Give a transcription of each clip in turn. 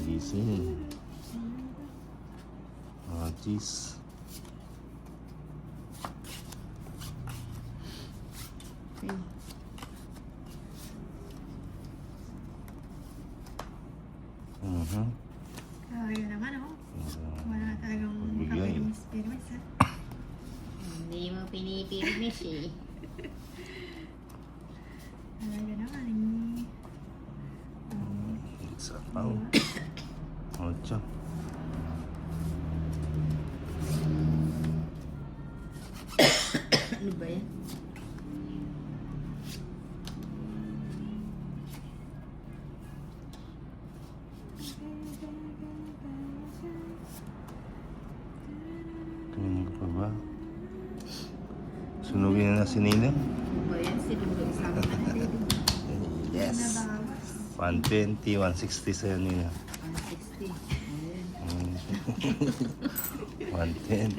Gising. Jeez. Yun naman oh. Wala talagang Bigay. kapilimis-pilimis ha. Hindi mo pinipilimis eh. Talaga naman eh. Isa pa oh. 8. Ano ba yan? Tingnan ko pa ba? Sunugin na si Nina. Ano ba yan? Sinulog sa akin natin. Yes. 120, 160 sa'yo Nina. 160. Ayan. 110.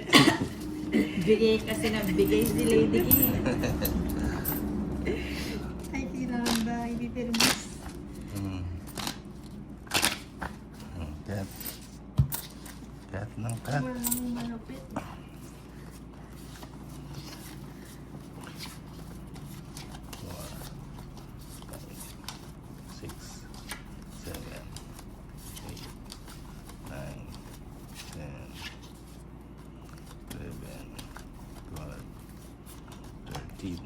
Bigay kasi na bigay si Lady K. Ay, kailangan ba ipipilimis? Cat. Cat ng cat. Walang malupit. Six, 7, 8, 9, 10, 11, 12, 13.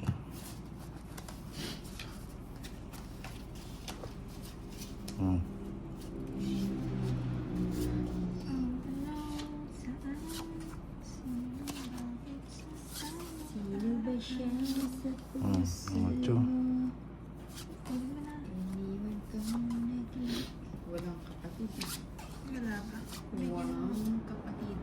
Sino ba siya sa puso Ocho. mo? Iniwan ka mo naging walang kapatid. Wala ba? Walang kapatid.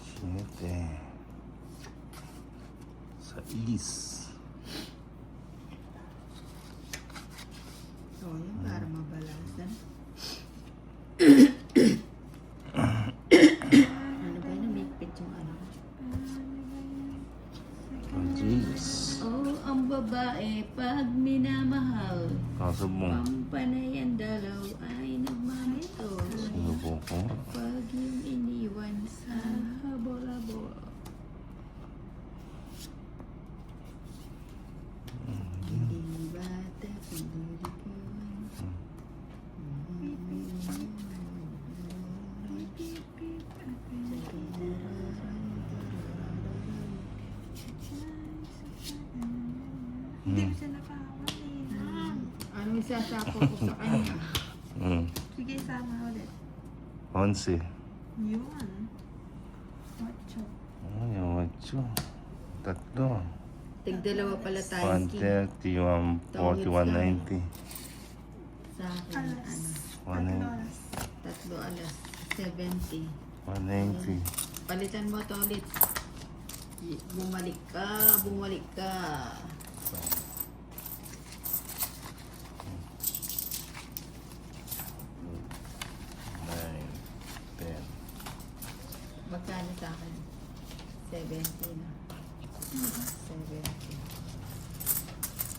Siete. Sais. So, yun, para mabalasan. Ano ba yun? Namigpit yung ano? Oh, jeez. Oh, ang babae pag minamahal. Kaso mo, Pampanay ang dalaw ay nagmamito. sinubo ko. Pag yung iniwan sa habol-habol. Hindi bata kundi ko. Hindi ko siya nakahawak eh. Anong isasapo ko sa kanya? Sige, sama ulit. 11. Yun. Ocho. Ay, 8. Tatlo. Tigdalawa pala tayo. 130, 140, 190. Sa akin, Alas. ano, 190. Alas. tatlo alas, 70. 190. Palitan mo to ulit. Bumalik ka, bumalik ka. Nine, 10. Magkano sa akin? 70 na. 70.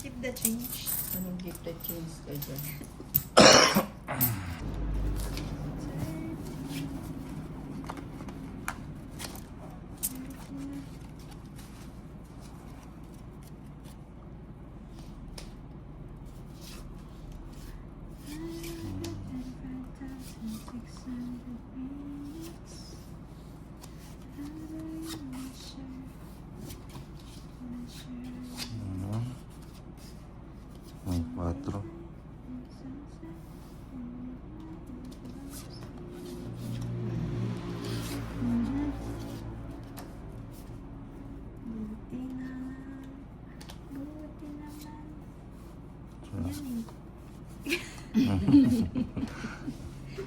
Keep the change. Anong gift the change ka dyan? May 4. Buti na. Buti naman. So, Yan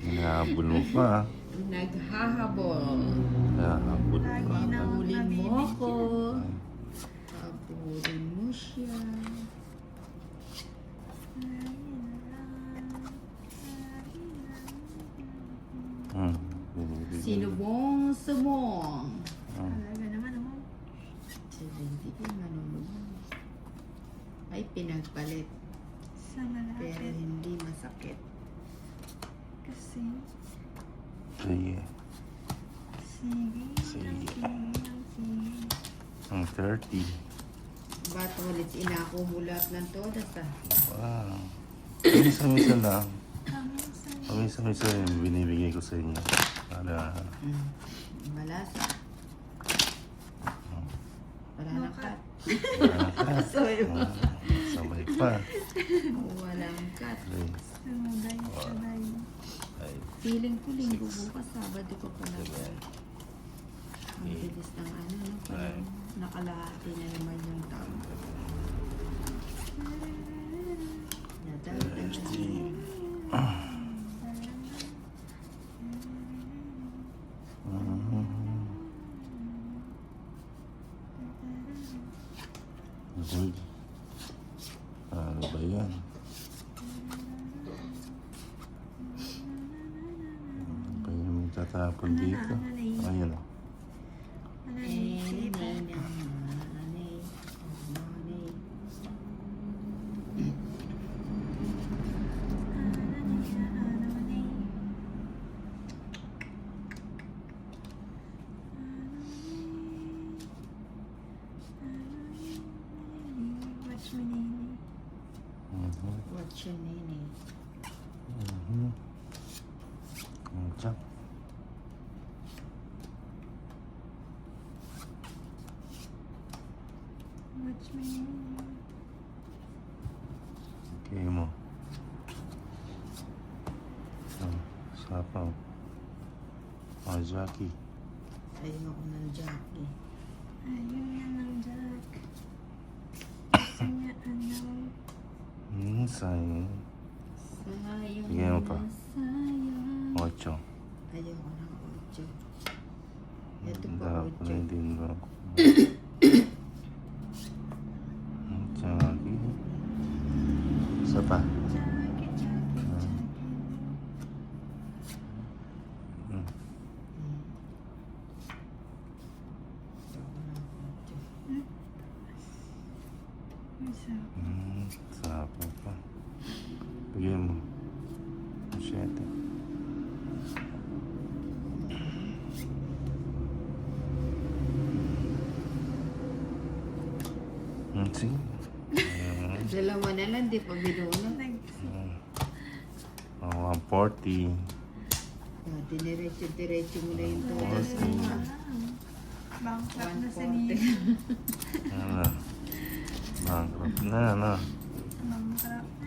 hinahabol mo pa. Naghahabol. Hinahabol Lagi pa. na akong Habulin mo nabibigyan. ako. Habulin mo siya. Lagi na lang. Lagi na Hmm. binibigyan. Sinubong sumong. Hmm. Talaga naman oh. 70 ka, manunod mo. ay pinagpalit. Sa Pero malapit. hindi masakit. Kasi, Sige. sige, Sige. ang sige, ang sige. Ang 30. Ba't ulit inako mo lahat ng todas ah? Wow. Misa-misa lang. Kami sa Misa-misa yung binibigay ko sa inyo. Para, Malasa. Wala No nang cut. para, sabay pa. Walang cut. Okay. sumuday, sabay. Ay, Feeling ko linggo bukas, Sabado ko pala. seven. Ang bilis ng ano, no? Parang nakalahati na naman yung taon. Nadagdag na siya. Uy. Ano ba yan? Ano ba yung magtatapon dito? Ayan o. Ano Eh, yung nay, sipa? nanay. Oh, nanay. Watch me, Nini. What's your name? Ang tsak. Watch me, Nini. Okay mo. Sapaw. Jackie. Ayoko ng Jackie. Ayun na ng Jack. Gusto niya ano? Sayang. Sayang Sige mo pa. na sayang. 8. Ayoko ng 8. Ito pa Dapat 8. din ba? Jackie. Isa pa. Jackie, Jackie, Jackie. Isa. Sapaw pa. Bigyan mo. 7. Sige. Dalawa na lang, di pa binuna. Oh, 140. Diniretso-diretso mo na yung todas Okay. mo. Bankrupt na si 140. Nini. Ano? Bankrupt na, ano? Bankrupt.